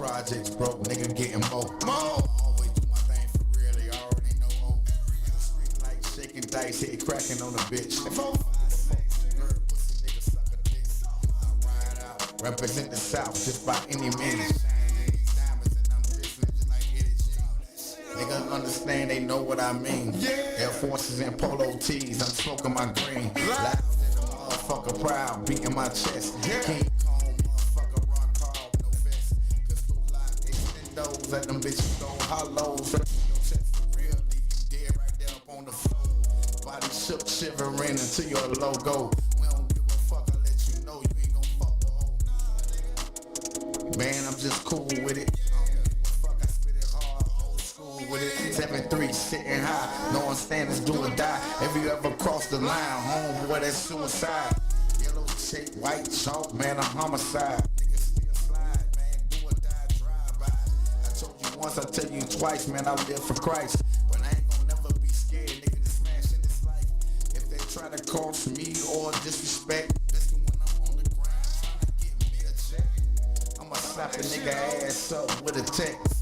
projects broke, nigga getting more. Always do my thing for real, they already know. In the street like shaking dice, hit cracking on a bitch. Pussy nigga sucker dick. I ride out, represent the South just by any means. Niggas understand, they know what I mean. Air Forces and polo tees, I'm smoking my green. Loud as a motherfucker, proud, beating my chest. King Kong, motherfucker, rock hard, no vest. Pistol lock, extendos, let them bitches go hollows. Your chest for real, leave you dead right there up on the floor. Body shook, shivering until your logo. We don't give a fuck, I let you know you ain't gon' fuck with. Man, I'm just cool with it. With it, 7-3 sitting high, knowing standards do or die. If you ever cross the line, homeboy, that's suicide. Yellow shape, white chalk, man, a homicide. Niggas still slide, man, do or die, drive by. I told you once, I tell you twice, man, I live for Christ. But I ain't gon' never be scared, nigga, to smash in this life. If they try to cross me or disrespect, listen when I'm on the ground trying to get me a check. I'ma slap a nigga ass up with a text.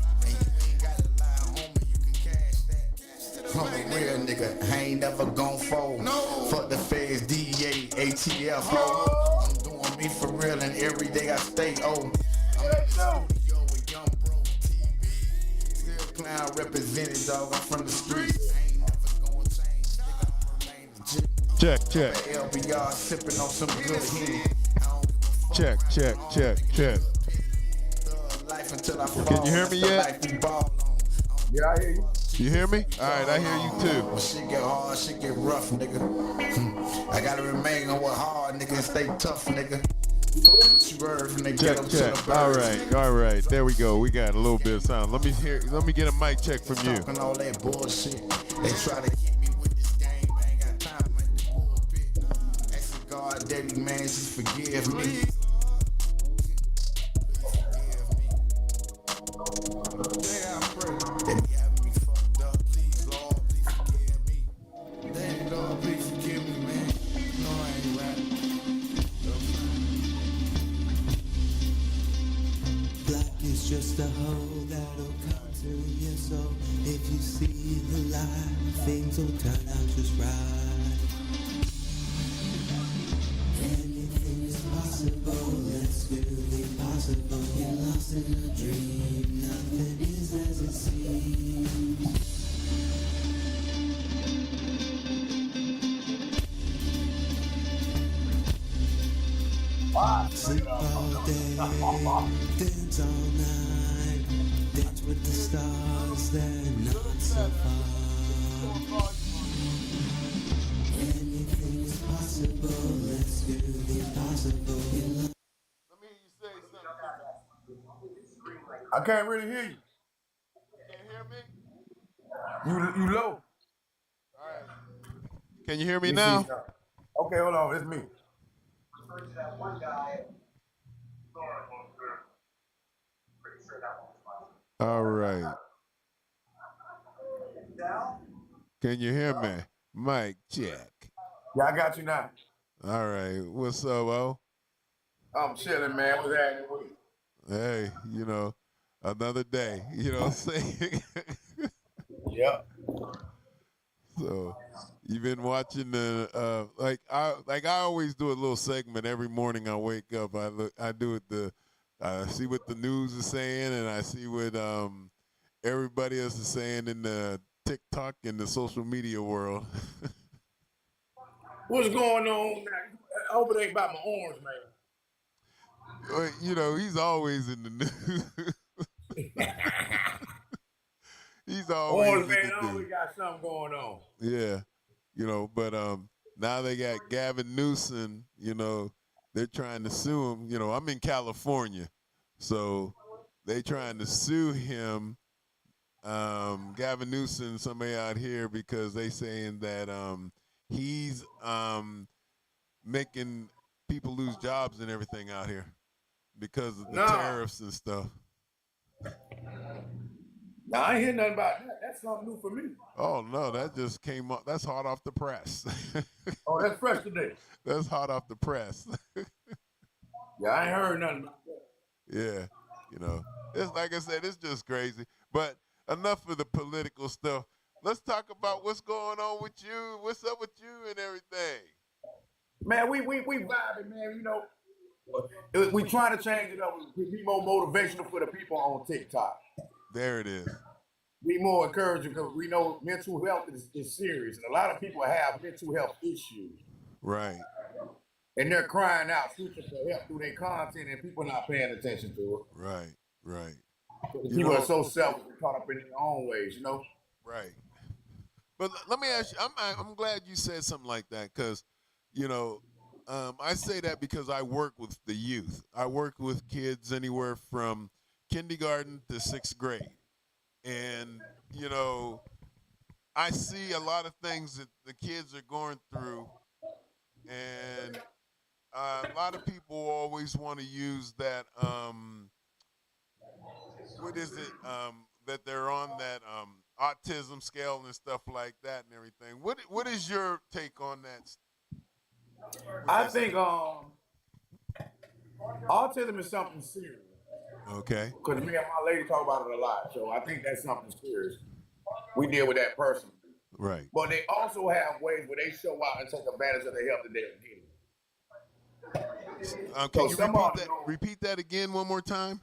I'm a real nigga, I ain't never gon' fold. Fuck the feds, DEA, ATF, ho. I'm doing me for real and every day I stay old. I'm in the studio with young bro TV. Still clown represented, dog, I'm from the streets. I ain't never gon' change, nigga, I'ma remain legit. Check. LBR sipping on some good heat. Check. Life until I fall. Can you hear me yet? Yeah, I hear you. You hear me? All right, I hear you too. When shit get hard, shit get rough, nigga. I gotta remain on what hard, nigga, and stay tough, nigga. Fuck what you heard from the ghetto to the birds. All right. There we go. We got a little bit of sound. Let me get a mic check from you. Talking all that bullshit. They try to keep me with this game, but I ain't got time to make the pulpit. Asking God, daddy, man, just forgive me. Just a hole that'll come to your soul. If you see the light, things will turn out just right. Anything is possible, let's do the impossible. Get lost in a dream, nothing is as it seems. Sleep all day, dance all night, dance with the stars, they're not so far. Anything is possible, let's do the impossible. Let me hear you say something. I can't really hear you. You can't hear me? You low. All right. Can you hear me now? Okay, hold on, it's me. That one guy. All right. Can you hear me? Mic check. Yeah, I got you now. All right. What's up, O? I'm chilling, man. What's happening with you? Hey, another day. You know what I'm saying? Yep. So, you've been watching the I always do a little segment every morning. I wake up. I do it. I see what the news is saying, and I see what everybody else is saying in the TikTok and the social media world. What's going on, man? I hope it ain't about my orange, man. He's always in the news. He's always orange in man the news. always got something going on. Yeah, but now they got Gavin Newsom. They're trying to sue him. I'm in California, so they trying to sue him, Gavin Newsom, somebody out here, because they saying that he's making people lose jobs and everything out here because of the tariffs and stuff. Now, I ain't hear nothing about that. That's something new for me. Oh, no, that just came up. That's hot off the press. Oh, that's fresh today. That's hot off the press. Yeah, I ain't heard nothing about that. Yeah. You know, it's like I said, it's just crazy. But enough of the political stuff. Let's talk about what's going on with you. What's up with you and everything? Man, we vibing, man. You know, we trying to change it up. Be more motivational for the people on TikTok. There it is. Be more encouraging because we know mental health is serious, and a lot of people have mental health issues, Right, and they're crying out, seeking for help through their content, and people not paying attention to right, right. it. You People are know, so selfish and caught up in their own ways, you know. right. But let me ask you. I'm glad you said something like that because, you know, I say that because I work with the youth. I work with kids anywhere from kindergarten to sixth grade, and you know, I see a lot of things that the kids are going through, and a lot of people always want to use that. What is it? That they're on that autism scale and stuff like that and everything. What is your take on that? What I they say? think autism is something serious Okay, because me and my lady talk about it a lot, so I think that's something serious. We deal with that personally, right. but they also have ways where they show out and take advantage of the help that they're getting. Can So you some of them repeat that again one more time?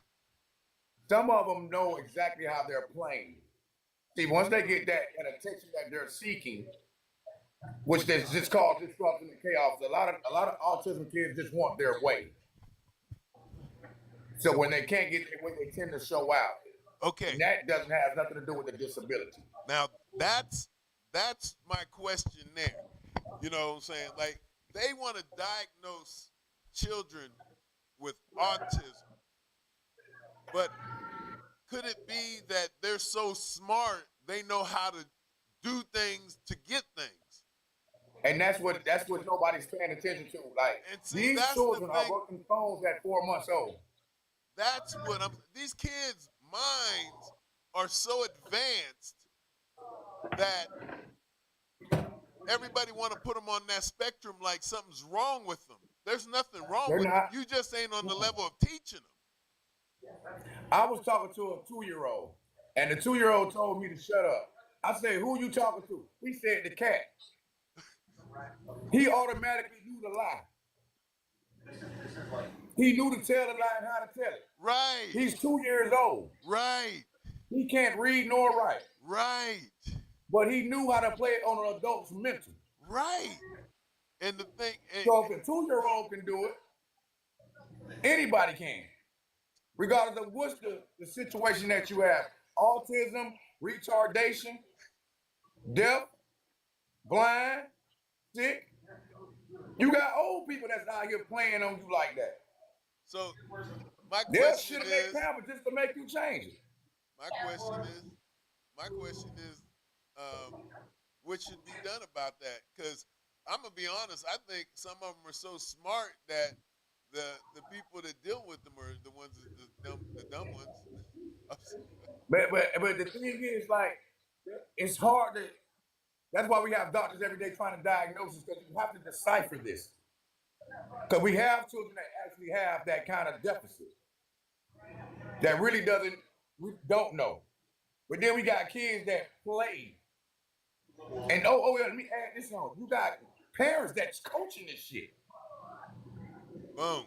know exactly how they're playing. See, once they get that attention that they're seeking, which there's just called disruption and chaos, a lot of autism kids just want their way. So when they can't get their way, they tend to show out, and Okay. that doesn't have nothing to do with the disability. Now that's my question there. You know what I'm saying? Like they want to diagnose children with autism, but could it be that they're so smart they know how to do things to get things? And that's what nobody's paying attention to. Like And see, these that's the children are thing. working phones at 4 months old. That's what I'm. These kids' minds are so advanced that everybody want to put them on that spectrum like something's wrong with them. There's nothing wrong They're with them. not. You just ain't on the level of teaching them. I was talking to a 2-year-old, and the 2-year-old told me to shut up. I said, "Who you talking to?" He said, "The cat." He automatically knew the lie. He knew to tell the lie and how to tell it. Right, He's 2 years old. right, He can't read nor write, right, but he knew how to play it on an adult's mental. right. And the thing, So if a 2-year-old can do it, anybody can, regardless of what's the situation that you have: autism, retardation, deaf, blind, sick. You got old people that's out here playing on you like that. so my They'll question shit in their is, pamper just to make you change it. my question is, my question is, um, what should be done about that? Because I'm gonna be honest, I think some of them are so smart that the people that deal with them are the ones the dumb ones. But the thing is, like, it's hard to. That's why we have doctors every day trying to diagnose this because you have to decipher this. Because we have children that actually have that kind of deficit that really doesn't, we don't know. But then we got kids that play. And yeah, let me add this on. You got parents that's coaching this shit. Boom.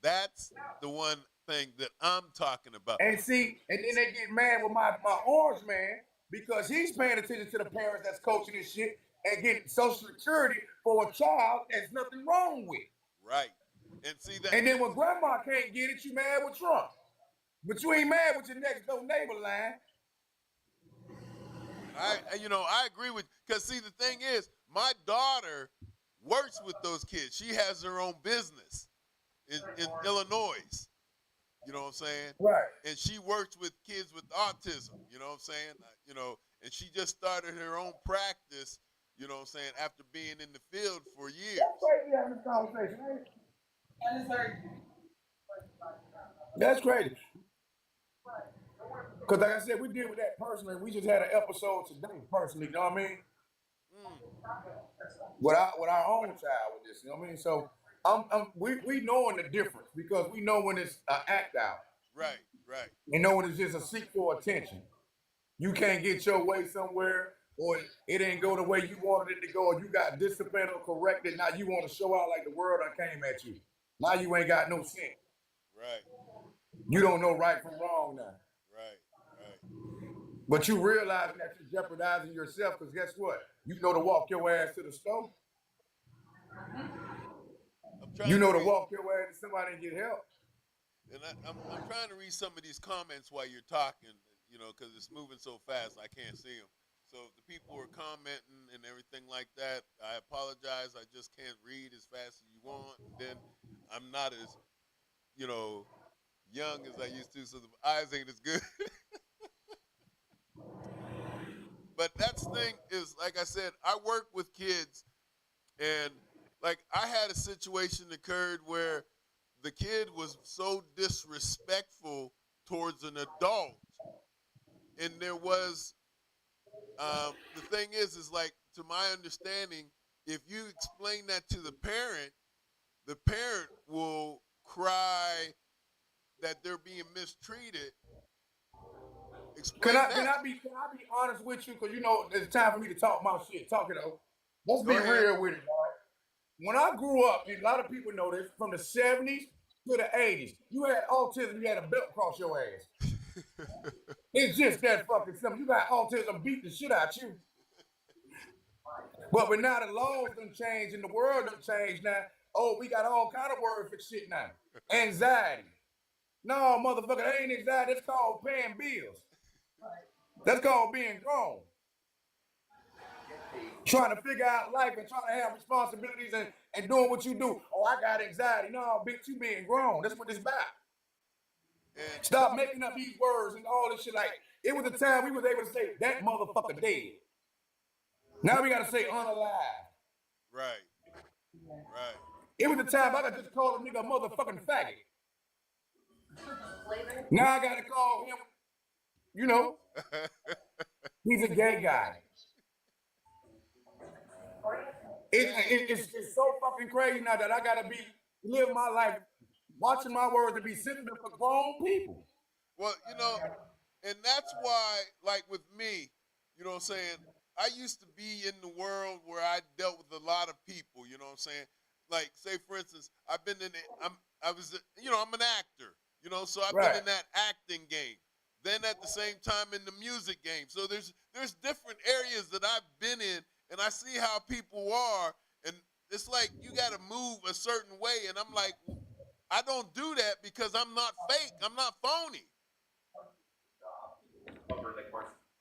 That's the one thing that I'm talking about. And see, and then they get mad with my orange man because he's paying attention to the parents that's coaching this shit and getting Social Security for a child that's nothing wrong with. Right. And see that. And then when grandma can't get it, you mad with Trump. But you ain't mad with your next door neighbor line. I agree with, because see, the thing is, my daughter works with those kids. She has her own business in Illinois. You know what I'm saying? Right. And she works with kids with autism. You know what I'm saying? And she just started her own practice. You know what I'm saying? After being in the field for years. That's crazy having this conversation, ain't it? That's crazy. Because like I said, we deal with that personally. We just had an episode today personally, you know what I mean? With our own child with this, you know what I mean? So we knowing the difference because we know when it's an act out. Right, right. And knowing it's just a seek for attention. You can't get your way somewhere, or it ain't go the way you wanted it to go, or you got disciplined or corrected. Now you want to show out like the world done came at you. Now you ain't got no sense. Right, You don't know right from wrong now. right, right. But you realizing that you're jeopardizing yourself, because guess what? You know to walk your ass to the store. I'm You trying to know to read, walk your ass to somebody and get help. and I'm trying to read some of these comments while you're talking, you know, because it's moving so fast I can't see them. So if the people are commenting and everything like that, I apologize. I just can't read as fast as you want, and then I'm not as, you know, young as I used to, so the eyes ain't as good. But that's the thing is, like I said, I work with kids, and like I had a situation occurred where the kid was so disrespectful towards an adult, and there was the thing is like to my understanding, if you explain that to the parent will cry that they're being mistreated. Can Explain I can that. I be can I be honest with you? Because you know it's time for me to talk my shit. Talk it over. Let's Go be ahead. real with it, boy. When I grew up, and a lot of people know this, from the 70s to the 80s, you had autism, you had a belt across your ass. It's just that fucking simple. You got autism beat the shit out you. But now the laws done changed and the world done changed now. Oh, we got all kind of words for shit now. Anxiety. No, motherfucker, that ain't anxiety. That's called paying bills. That's called being grown. Trying to figure out life and trying to have responsibilities and doing what you do. Oh, I got anxiety. No, bitch, you being grown. That's what it's about. And Stop making up these words and all this shit. Like, it was a time we was able to say, that motherfucker dead. Now we got to say unalive. right, right. It was a time I could just call a nigga a motherfucking faggot. Now I got to call him, you know, he's a gay guy. It's so fucking crazy now that I got to live my life watching my words to be sensitive for grown people. Well, you know, and that's why, like with me, you know what I'm saying, I used to be in the world where I dealt with a lot of people, you know what I'm saying? Like, say for instance, I've been in I was you know, I'm an actor, you know, so I've been Right. in that acting game. Then at the same time in the music game. So there's different areas that I've been in, and I see how people are, and it's like you got to move a certain way, and I'm like, I don't do that because I'm not fake. I'm not phony.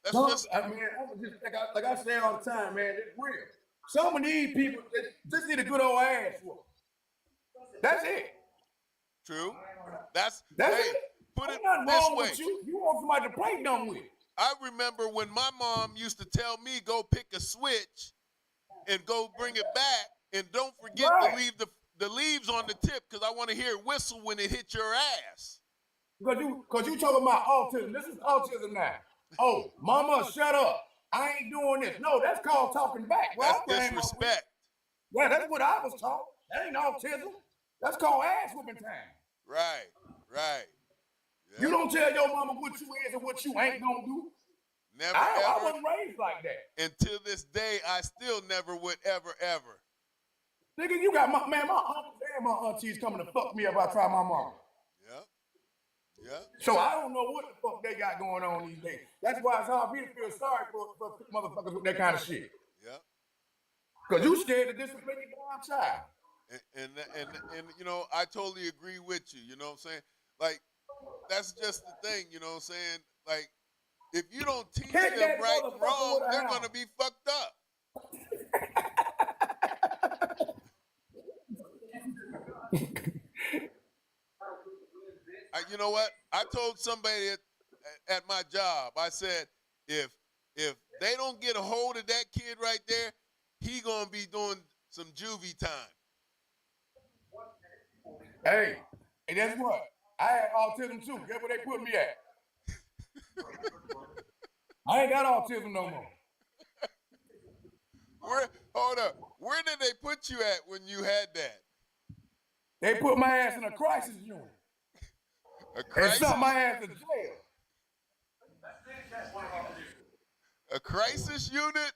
That's Some, just I mean, like I say all the time, man, it's real. Some of these people just need a good old ass whoop. That's it. true. That's That's hey, it. put it Ain't nothing this wrong way. with you. You want somebody to play dumb with. I remember when my mom used to tell me go pick a switch and go bring it back, and don't forget to Right. leave the leaves on the tip because I want to hear it whistle when it hits your ass. Because you talking about autism. This is autism now. Oh, mama, shut up. I ain't doing this. No, that's called talking back. Well, That's I came up with. disrespect. Yeah, that's what I was taught. That ain't autism. That's called ass whooping time. Right, right. You Yep. don't tell your mama what you is and what you ain't gonna do. Never I ever. wasn't raised like that. Until this day, I still never would ever. Nigga, you got my uncles and my aunties coming to fuck me if I try my mama. Yep. Yep. So I don't know what the fuck they got going on these days. That's why it's hard for me to feel sorry for motherfuckers with that kind of shit. Yep. Cause you scared to discipline your damn child. And you know, I totally agree with you. You know what I'm saying? Like, that's just the thing. You know what I'm saying? Like, if you don't teach Hit them that right and motherfucker wrong, with a they're hammer. gonna be fucked up. You know what? I told somebody at my job. I said, if they don't get a hold of that kid right there, he gonna be doing some juvie time. Hey, and guess what? I had autism too. Guess where they put me at? I ain't got autism no more. Hold up. Where did they put you at when you had that? They put my ass in a crisis unit. A and crisis? sent my ass to jail. A crisis unit?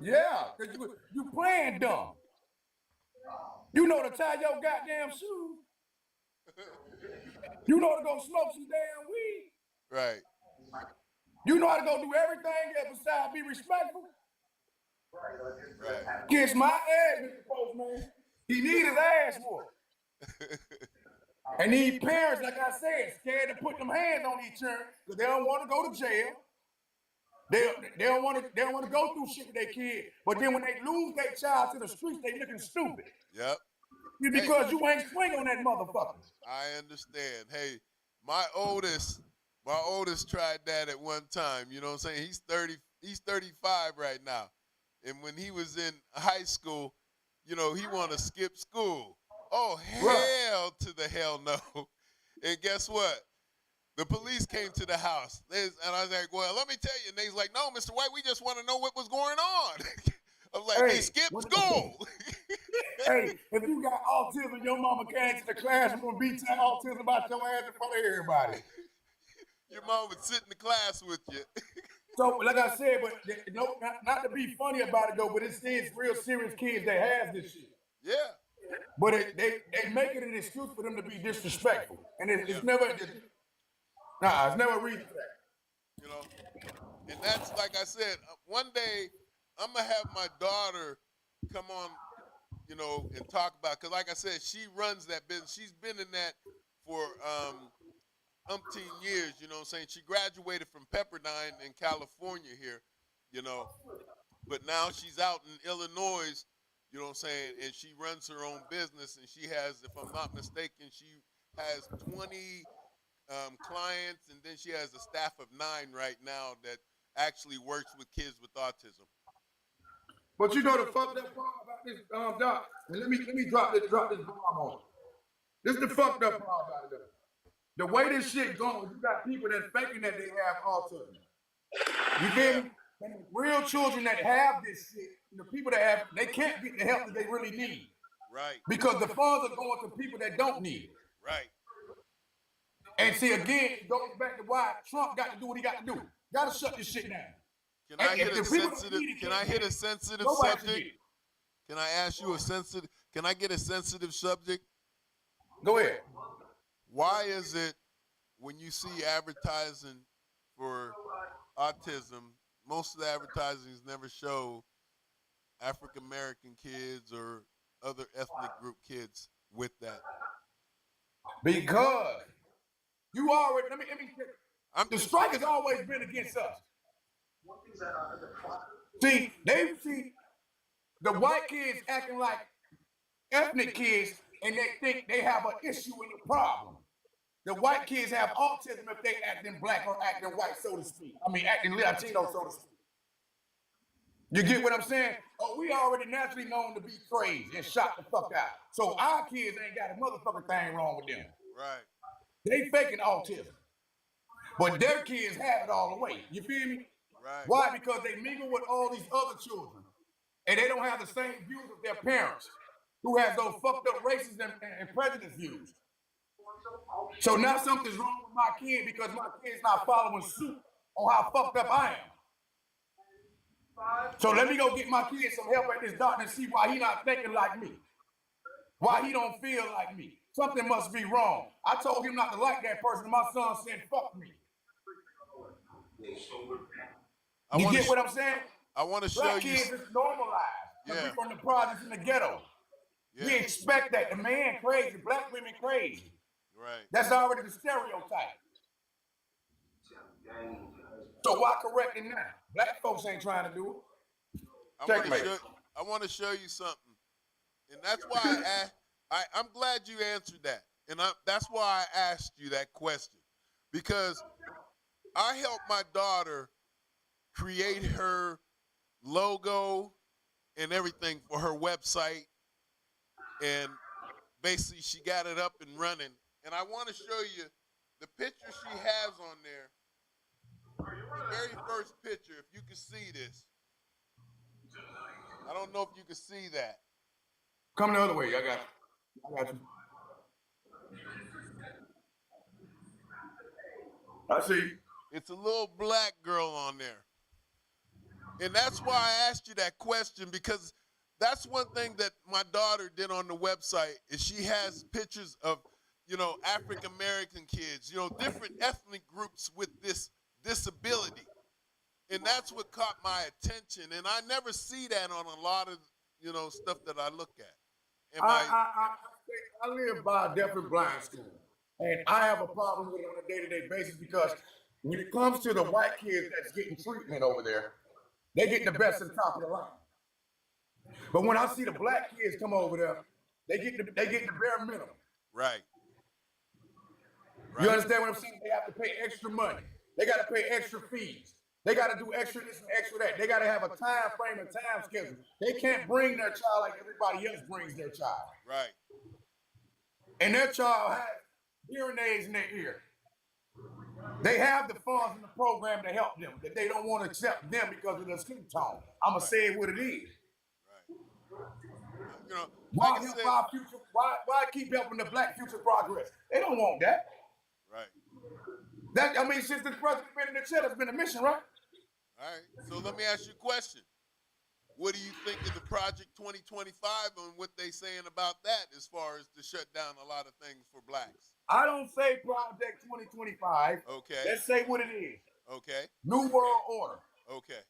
Yeah, because you playing dumb. You know to tie your goddamn shoes. You know to go smoke some damn weed. Right. You know how to go do everything else besides be respectful. Right. Kiss my ass, Mr. Postman. He need his ass whooped. And these parents, like I said, scared to put them hands on each other because they don't want to go to jail. They don't want to go through shit with their kid. But then when they lose their child to the streets, they looking stupid. Yep. Because you ain't swing on that motherfucker. I understand. Hey, my oldest tried that at one time. You know what I'm saying? He's 35 right now. And when he was in high school, you know, he wanted to skip school. Oh, hell to the hell no. And guess what? The police came to the house. And I was like, well, let me tell you. And they was like, no, Mr. White, we just want to know what was going on. I was like, hey, he skipped school. Hey, if you got autism, your mama came to the classroom and beat your autism about your ass in front of everybody. Your mom would sit in the class with you. So, like I said, but not to be funny about it though, but it's real serious kids that has this shit. Yeah. But they make it an excuse for them to be disrespectful, and it's never. It's never a reason for that. You know, and that's like I said. One day, I'm gonna have my daughter come on, you know, and talk about. Cause like I said, she runs that business. She's been in that for umpteen years. You know what I'm saying? She graduated from Pepperdine in California here. You know, but now she's out in Illinois. You know what I'm saying? And she runs her own business, and she has, if I'm not mistaken, she has 20 clients, and then she has a staff of 9 right now that actually works with kids with autism. But you know the fucked up part about this, doc. And let me drop this bomb on it. This is the fucked up part about it. The way this shit going, you got people that faking that they have autism. You feel me? And the real children that have this shit, the people that have, they can't get the help that they really need. Right. Because the funds are going to people that don't need it. Right. And see, again, it goes back to why Trump got to do what he got to do. Got to shut this shit down. Can I hit a sensitive subject? Can I ask you can I get a sensitive subject? Go ahead. Why is it when you see advertising for autism, most of the advertisings never show African American kids or other ethnic group kids with that? Because you already, let me the strike has always been against us. See, they see the white kids acting like ethnic kids, and they think they have an issue and a problem. The white kids have autism if they acting black or acting white, so to speak. I mean, acting Latino, so to speak. You get what I'm saying? Oh, we already naturally known to be crazy and shot the fuck out. So our kids ain't got a motherfucking thing wrong with them. Right. They faking autism. But their kids have it all the way. You feel me? Right. Why? Because they mingle with all these other children. And they don't have the same views of their parents, who has those fucked up racist and prejudice views. So now something's wrong with my kid because my kid's not following suit on how fucked up I am. So let me go get my kid some help at this doctor and see why he not thinking like me. Why he don't feel like me. Something must be wrong. I told him not to like that person, and my son said, fuck me. You get what I'm saying? I want to show Black you. kids is normalized. Yeah. We from the projects in the ghetto. Yeah. We expect that. The man crazy, black women crazy. Right. That's already the stereotype. So why correct it now? Black folks ain't trying to do it. I want to show you something. And that's why I'm glad you answered that. And that's why I asked you that question. Because I helped my daughter create her logo and everything for her website. And basically she got it up and running. And I want to show you the picture she has on there. The very first picture, if you can see this. I don't know if you can see that. Come the other way. I got you. I see. It's a little black girl on there. And that's why I asked you that question, because that's one thing that my daughter did on the website is she has pictures of, African American kids, different ethnic groups with this disability. And that's what caught my attention. And I never see that on a lot of, stuff that I look at. I live by a deaf and blind school, and I have a problem with it on a day-to-day basis because when it comes to the white kids that's getting treatment over there, they get the best and top of the line. But when I see the black kids come over there, they get the bare minimum. Right. You understand what I'm saying? They have to pay extra money. They got to pay extra fees. They got to do extra this and extra that. They got to have a time frame and time schedule. They can't bring their child like everybody else brings their child. Right. And their child has hearing aids in their ear. They have the funds in the program to help them, that they don't want to accept them because of their skin tone. I'm gonna say it what it is. Right. Why help our future? Why keep helping the black future progress? They don't want that. Right. Since this president been in the chair, that's been a mission, right? All right. So let me ask you a question. What do you think of the Project 2025 and what they saying about that as far as to shut down a lot of things for blacks? I don't say Project 2025. Okay. Let's say what it is. Okay. New World Order. Okay.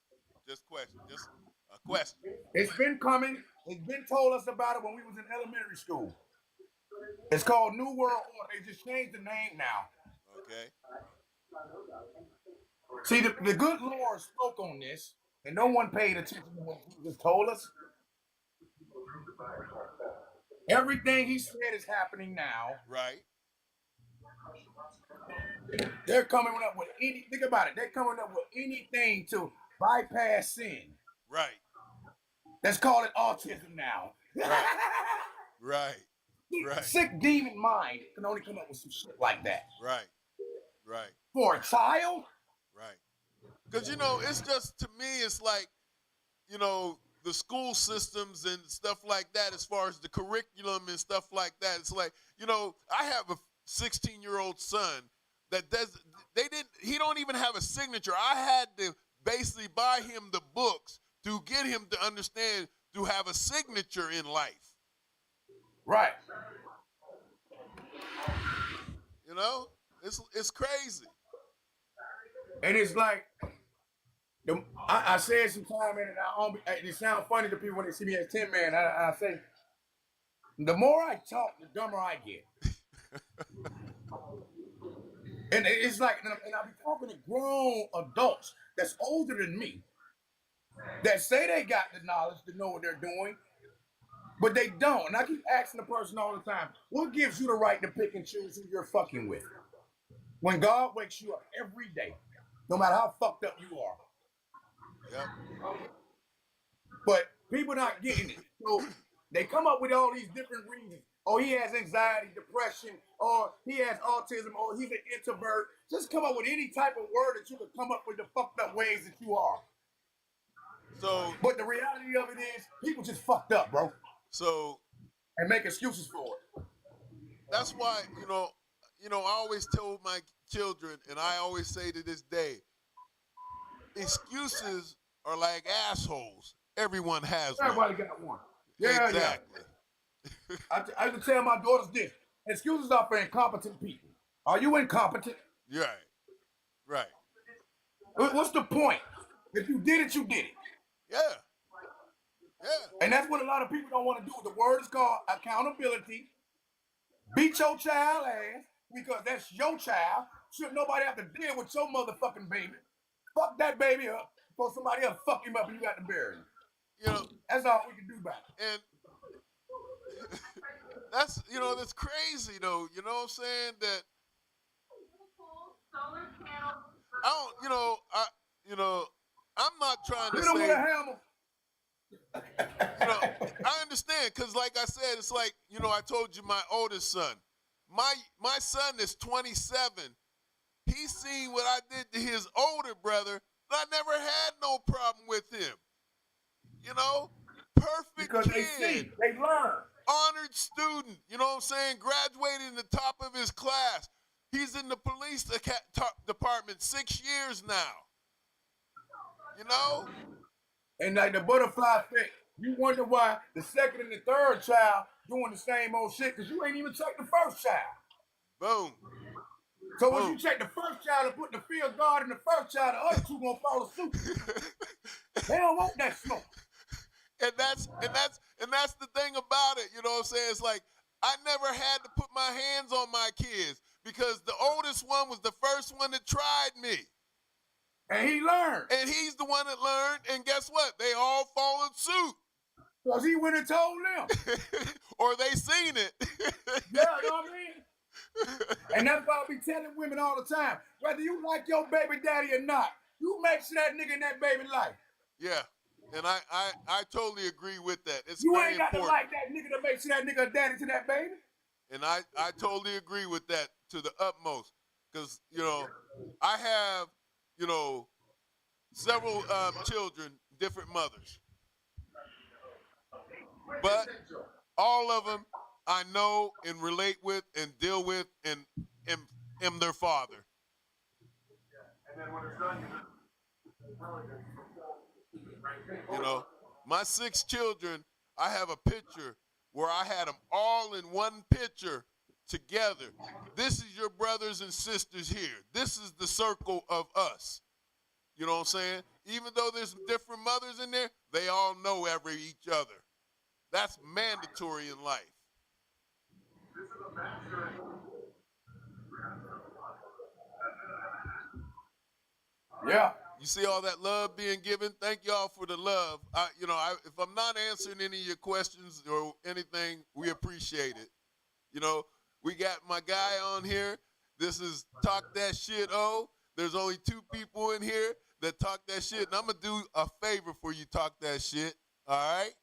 Just a question. It's been coming. It's been told us about it when we was in elementary school. It's called New World Order. They just changed the name now. Okay. See, the good Lord spoke on this, and no one paid attention to what he just told us. Everything he said is happening now. Right. They're coming up with think about it. They're coming up with anything to bypass sin. Right. Let's call it autism now. Right. Right. Sick demon mind can only come up with some shit like that. Right. Right. For a child? Right. Because, it's just, to me, it's like, the school systems and stuff like that, as far as the curriculum and stuff like that. It's like, I have a 16-year-old son that he don't even have a signature. I had to basically buy him the books to get him to understand to have a signature in life. Right. It's crazy. And it's like, I say it sometime, and it sounds funny to people when they see me as Tin Man. I say, the more I talk, the dumber I get. And it's like, and I be talking to grown adults that's older than me, that say they got the knowledge to know what they're doing, but they don't. And I keep asking the person all the time, what gives you the right to pick and choose who you're fucking with? When God wakes you up every day, no matter how fucked up you are. Yep. But people not getting it. So they come up with all these different reasons. Oh, he has anxiety, depression, or he has autism, or he's an introvert. Just come up with any type of word that you could come up with the fucked up ways that you are. So, but the reality of it is, people just fucked up, bro. So, and make excuses for it. That's why, I always told my children, and I always say to this day, excuses are like assholes. Everyone has one. Everybody got one. Yeah, exactly. Yeah. I can tell my daughters this. Excuses are for incompetent people. Are you incompetent? Right. Right. What's the point? If you did it, you did it. Yeah. Yeah. And that's what a lot of people don't want to do. The word is called accountability. Beat your child ass because that's your child. Should nobody have to deal with your motherfucking baby. Fuck that baby up before somebody else fuck him up and you got to bury him. That's all we can do about it. And that's crazy though. You know what I'm saying? That I'm not trying to say. With a hammer. I understand, because like I said, it's like, I told you my oldest son. My son is 27. He's seen what I did to his older brother, but I never had no problem with him. Perfect because kid. They see, they learn. Honored student, you know what I'm saying? Graduated in the top of his class. He's in the police department 6 years now. You know? And like the butterfly effect, you wonder why the second and the third child doing the same old shit because you ain't even checked the first child. Boom. So once you check the first child and put the field guard in the first child, the other two gonna follow suit. They don't want that smoke. And that's the thing about it. You know what I'm saying? It's like I never had to put my hands on my kids because the oldest one was the first one that tried me. And he learned. And he's the one that learned. And guess what? They all followed suit. Because he went and told them. Or they seen it. Yeah, you know what I mean? And that's why I be telling women all the time, whether you like your baby daddy or not, you make sure that nigga in that baby life. Yeah. And I totally agree with that. It's you very ain't got important. to like that nigga to make sure that nigga a daddy to that baby. And I totally agree with that to the utmost. Because, you know, I have, you know, several children, different mothers. But all of them I know and relate with and deal with and am their father. You know, my 6 children, I have a picture where I had them all in one picture together. This is your brothers and sisters here. This is the circle of us. You know what I'm saying? Even though there's different mothers in there, they all know each other. That's mandatory in life. Yeah. You see all that love being given? Thank y'all for the love. If I'm not answering any of your questions or anything, we appreciate it. You know, we got my guy on here. This is Talk That Shit O. There's only 2 people in here that talk that shit, and I'm going to do a favor for you, Talk That Shit, all right?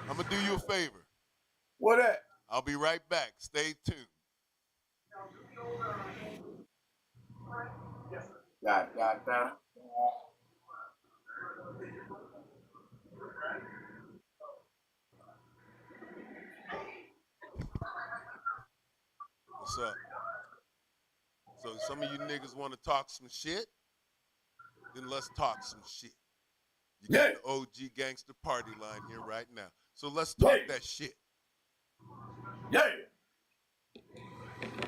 I'm going to do you a favor. What that? I'll be right back. Stay tuned. God. What's up? So some of you niggas want to talk some shit? Then let's talk some shit. You got the OG gangster party line here right now. So let's talk that shit. Yeah.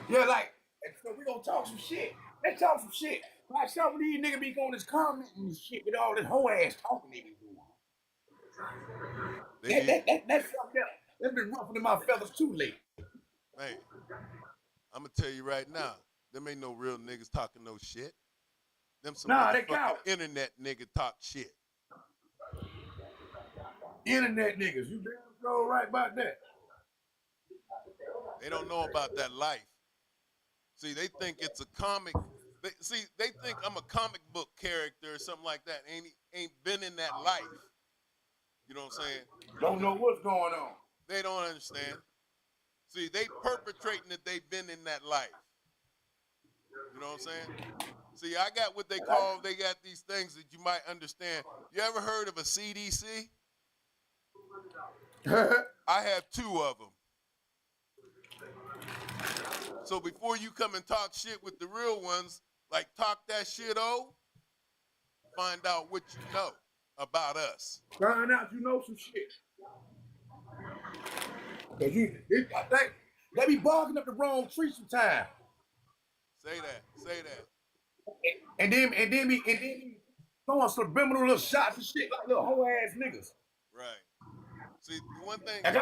Yeah, like, and so we gonna talk some shit. Let's talk some shit. Like some of these niggas be going this commenting and shit with all this whole ass talking they be doing. That's something else. That's been ruffling my feathers too late. Man, I'm gonna tell you right now, them ain't no real niggas talking no shit. Them some motherfucking internet nigga talk shit. Internet niggas, you damn sure right about that. They don't know about that life. See, they think it's a comic. They think I'm a comic book character or something like that. Ain't been in that life. You know what I'm saying? Don't know what's going on. They don't understand. See, they perpetrating that they've been in that life. You know what I'm saying? See, I got what they got these things that you might understand. You ever heard of a CDC? I have 2 of them. So before you come and talk shit with the real ones, like Talk That Shit O, find out what you know about us. Find out you know some shit. Cause I think they be barking up the wrong tree sometimes. Say that. And then be throwing subliminal little shots and shit like little whole ass niggas. Right. See, one thing. And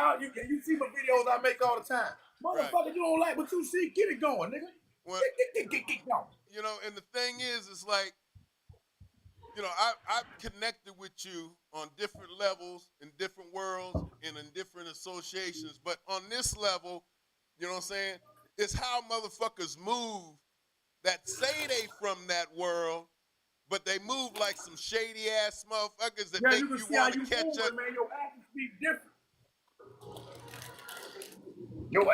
you see my videos I make all the time. Motherfucker, you don't like what you see, get it going, nigga. Well, get going. You know, and the thing is, it's like, you know, I've connected with you on different levels, in different worlds, and in different associations. But on this level, you know what I'm saying? It's how motherfuckers move that say they from that world, but they move like some shady ass motherfuckers that make you want to catch up. Man, your actions speak different.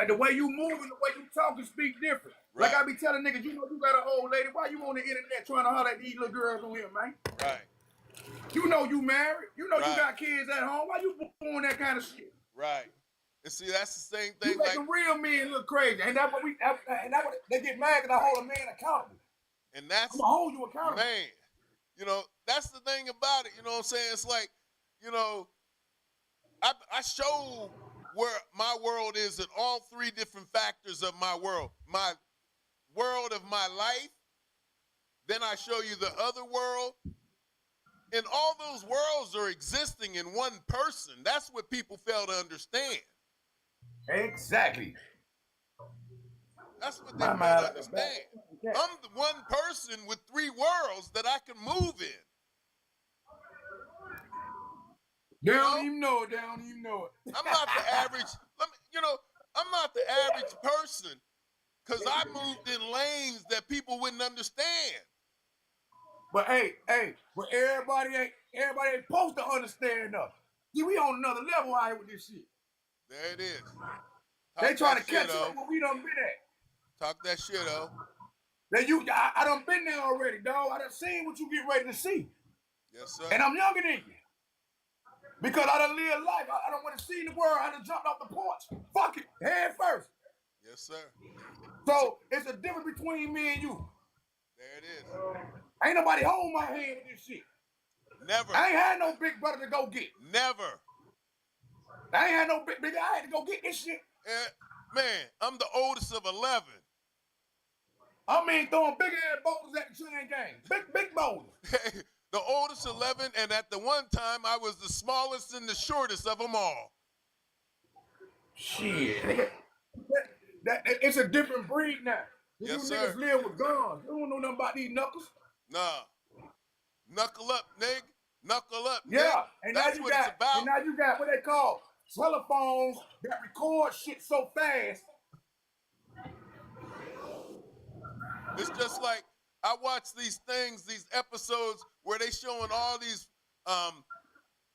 The way you move and the way you talk and speak different. Right. Like I be telling niggas, you know you got an old lady. Why you on the internet trying to holler at these little girls on here, man? Right. You know you married. You know you got kids at home. Why you doing that kind of shit? Right. And see, that's the same You thing. Like, making real men look crazy, and that's what they get mad because I hold a man accountable. and that's, I'm gonna hold you accountable. man, you know, that's the thing about it. You know what I'm saying? It's like, you know, I show where my world is in all three different factors of my world. My world of my life, then I show you the other world. And all those worlds are existing in one person. That's what people fail to understand. Exactly. That's what they My fail to mind like a bat. understand. I'm the one person with three worlds that I can move in. They You don't know? even know it. They don't even know it. I'm not the average, I'm not the average person because I moved in lanes that people wouldn't understand. But but everybody ain't supposed to understand us. See, we on another level out here with this shit. There it is. They Talk trying that to shit, catch up oh. what we done been at. Talk that shit, oh. I done been there already, dog. I done seen what you get ready to see. Yes, sir. And I'm younger than you. Because I done lived life. I done went to see the world. I done jumped off the porch. Fuck it. Head first. Yes, sir. So it's a difference between me and you. There it is. Ain't nobody hold my hand with this shit. Never. I ain't had no big brother to go get. Never. I ain't had no big I had to go get this shit. Man, I'm the oldest of 11. I mean, throwing big ass boulders at the chain gang. Big boulders. The oldest 11, and at the one time, I was the smallest and the shortest of them all. Shit. It's a different breed now. Yes, You sir. niggas live with guns. You don't know nothing about these knuckles. Nah. Knuckle up, nigga. Knuckle up, Yeah, nigga. and That's now what it's about. And now you got what they call telephones that record shit so fast. It's just like I watch these things, these episodes where they showing all these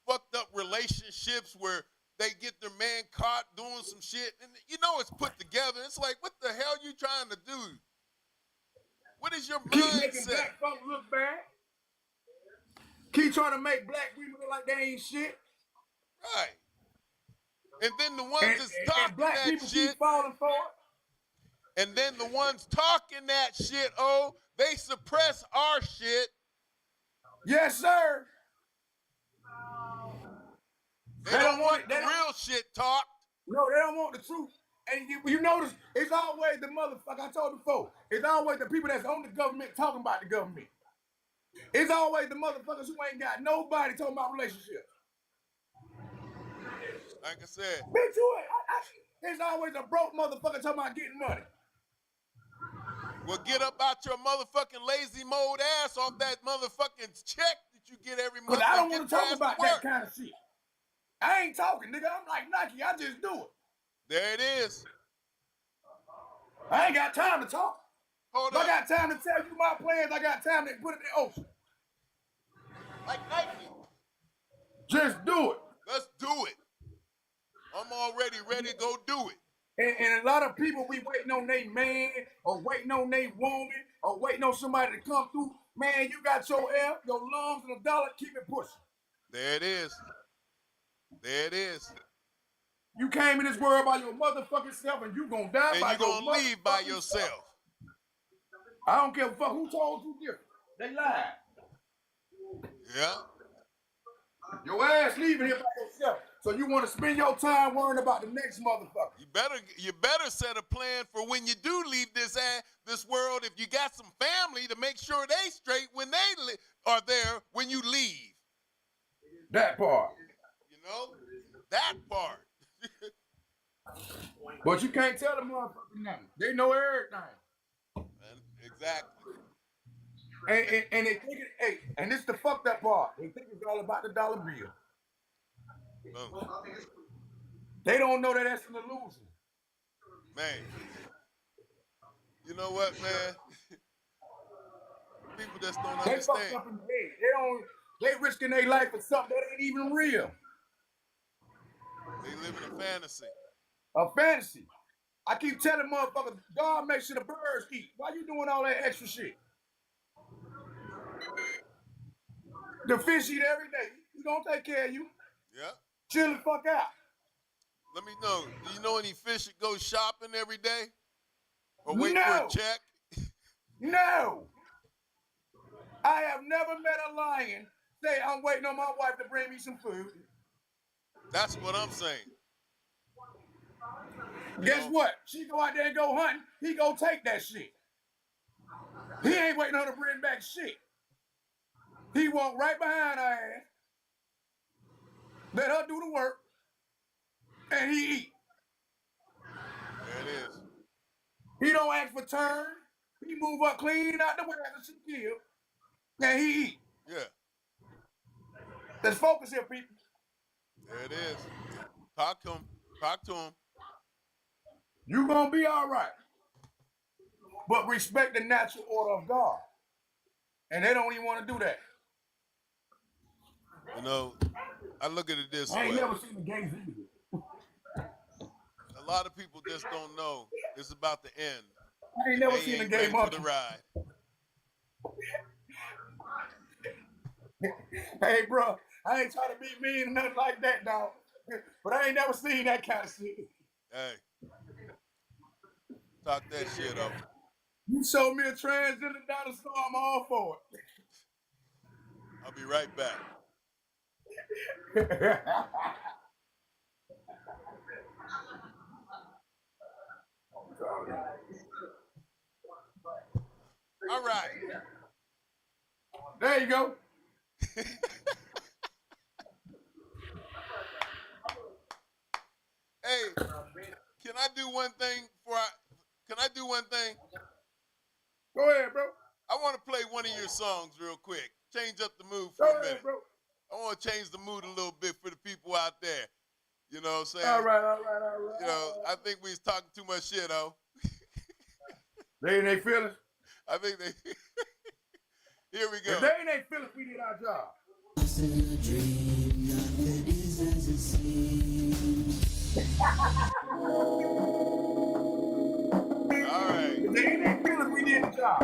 fucked up relationships where they get their man caught doing some shit, and you know it's put together. It's like, what the hell you trying to do? What is your Keep making mindset? black folks look bad. Keep trying to make black women look like they ain't shit. Right. And then the ones that's And talking black that people shit, keep falling for it. and then the ones talking that shit, oh, they suppress our shit. Yes, sir. They don't want the real shit talked. No, they don't want the truth. And you notice, it's always the motherfucker, I told you before, it's always the people that's on the government talking about the government. It's always the motherfuckers who ain't got nobody talking about relationships. Like I said. Bitch, it's always a broke motherfucker talking about getting money. Well, get up out your motherfucking lazy mode ass off that motherfucking check that you get every month. Because I don't want to talk about that kind of shit. I ain't talking, nigga. I'm like Nike. I just do it. There it is. I ain't got time to talk. Hold up. up. I got time to tell you my plans. I got time to put it in the ocean. Like Nike. Just do it. Let's do it. I'm already ready to go do it. And a lot of people, we waiting on their man or waiting on their woman or waiting on somebody to come through. Man, you got your air, your lungs, and a dollar. Keep it pushing. There it is. There it is. You came in this world by your motherfucking self, and you gonna die and by you're gonna leave by yourself. Self. I don't give a fuck who told you different. They lied. Yeah. Your ass leaving here by yourself. So you want to spend your time worrying about the next motherfucker. You better set a plan for when you do leave this world. If you got some family, to make sure they straight when they are there when you leave. That part. You know, that part. But you can't tell the motherfucker nothing. They know everything. Exactly. And they think it, hey, and this is the fucked up part. They think it's all about the dollar bill. They don't know that that's an illusion. Man. You know what, man? People just don't understand. They fucked up in the head. They risking their life for something that ain't even real. They live in a fantasy. A fantasy. I keep telling motherfuckers, God makes sure the birds eat. Why you doing all that extra shit? The fish eat every day. He gonna take care of you. Yeah. Chill the fuck out. let me know. Do you know any fish that go shopping every day? Or wait for a No. check? No. I have never met a lion say, I'm waiting on my wife to bring me some food. That's what I'm saying. Guess what? She go out there and go hunting. He go take that shit. He ain't waiting on her to bring back shit. He walk right behind her ass, let her do the work, and he eat. There it is. He don't ask for turn. He move up clean out the way after she kill, and he eat. Yeah. Let's focus here, people. There it is. Talk to him. Talk to him. You gonna be all right. But respect the natural order of God. And they don't even want to do that. You know, I look at it this I ain't way. never seen the gays either. A lot of people just don't know it's about to end. I ain't never They seen a ain't gay ready for monkey. the ride. Hey, bro, I ain't trying to be mean or nothing like that, dog. But I ain't never seen that kind of shit. Hey. Talk that shit up. You show me a transgender dinosaur, I'm all for I'll be right back. it. All right. There you go. Hey, can I do one thing can I do one thing? Go ahead, bro. I want to play one of your songs real quick. Change up the mood for Go a ahead, minute. bro. I want to change the mood a little bit for the people out there. You know what I'm saying? All right. You know, I think we was talking too much shit, oh. They ain't they feelings. I think they... Here we go. If they ain't they feelings, we did our job. Lost in a dream, nothing is as it seems. All right. If they ain't they feelings, we did the job.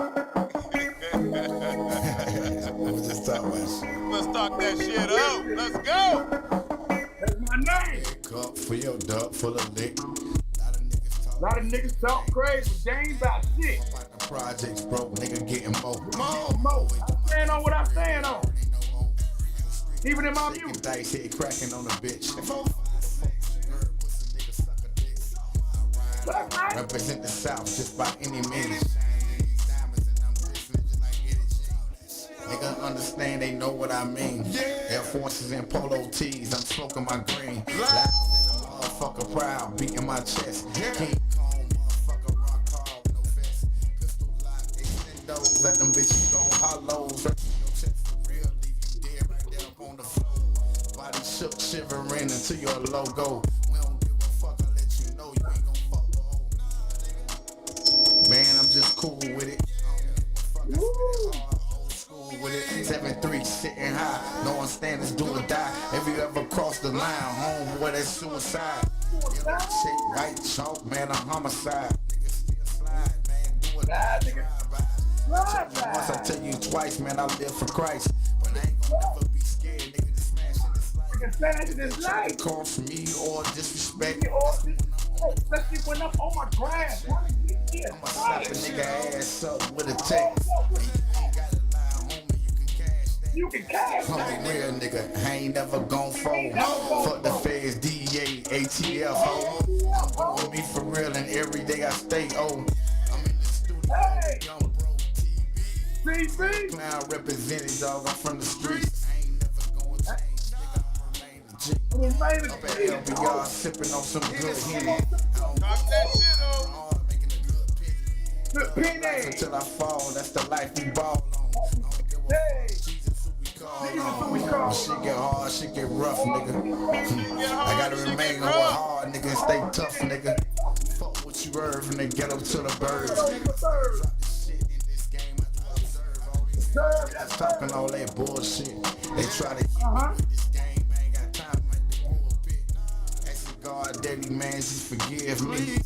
Just talk about shit. Let's talk that shit out. Let's go. That's my name. Cup for your duck full of lick. A lot of niggas talk crazy, but they ain't about shit. Like the projects broke, nigga getting more. Mo, I stand on what I stand on. Even in my music. Dice hit cracking on a bitch. That's right. Represent the South just by any means. Nigga understand, they know what I mean. Air Forces and polo tees, I'm smoking my green. Loud than a motherfucker proud, beating my chest. King Kong, motherfucker rock hard with no vest. Pistol lock, extendos, let them bitches go hollows. Your chest for real, leave you dead right there up on the floor. Body shook, shivering into your logo. We don't give a fuck, I'll let you know you ain't gon' fuck with. Man, I'm just cool with it. With it, 7-3 sitting high, no one standing, do or die. If you ever cross the line, homeboy, that's suicide. Yellow shit, white chalk, man, a homicide. Niggas still slide, man, do or die. Once I tell you twice, man, I live for Christ. But I ain't gonna never be scared, nigga, to smash in this life. Call for me or disrespect. Especially when I'm on my grass. I'ma slap a nigga ass up with a text. You can cash I'm a real nigga, I ain't never gon' fold. Fuck the feds, DEA, ATF, ho. I'm me for real and every day I stay old. I'm in the studio, young bro, CB. clown represented, dog, I'm from the streets. I ain't never gon' change, nigga, I'ma remain a G. Up at LBR, sipping on some good Henny. Talk that shit out. Making a good penny. Penny. Until I fall, that's the life we ball on. I don't give a Hey. fuck, Jesus who we call on. Shit get hard, shit get rough, nigga. I gotta remain going hard, nigga, and stay tough, nigga. Fuck what you heard from the ghetto to the birds. Drop this shit in this game, I do observe all these niggas talking all that bullshit. They try to keep me with this game, I ain't got time to make the pulpit. Ask God, daddy, man, just forgive me.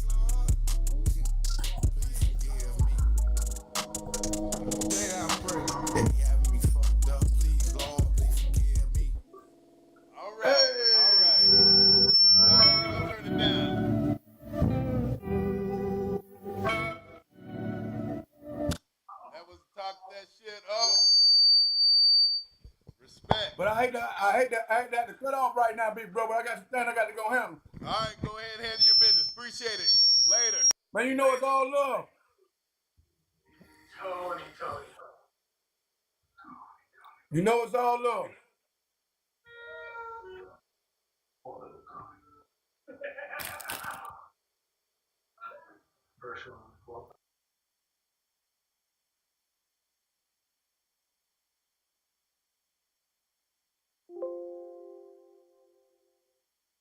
All right. All right. Turn it But I hate that to cut off right now, big bro. But I got some things I got to go handle. All right, go ahead and handle your business. Appreciate it. Later. Man, you know it's all love. Tony. You know it's all love. First one.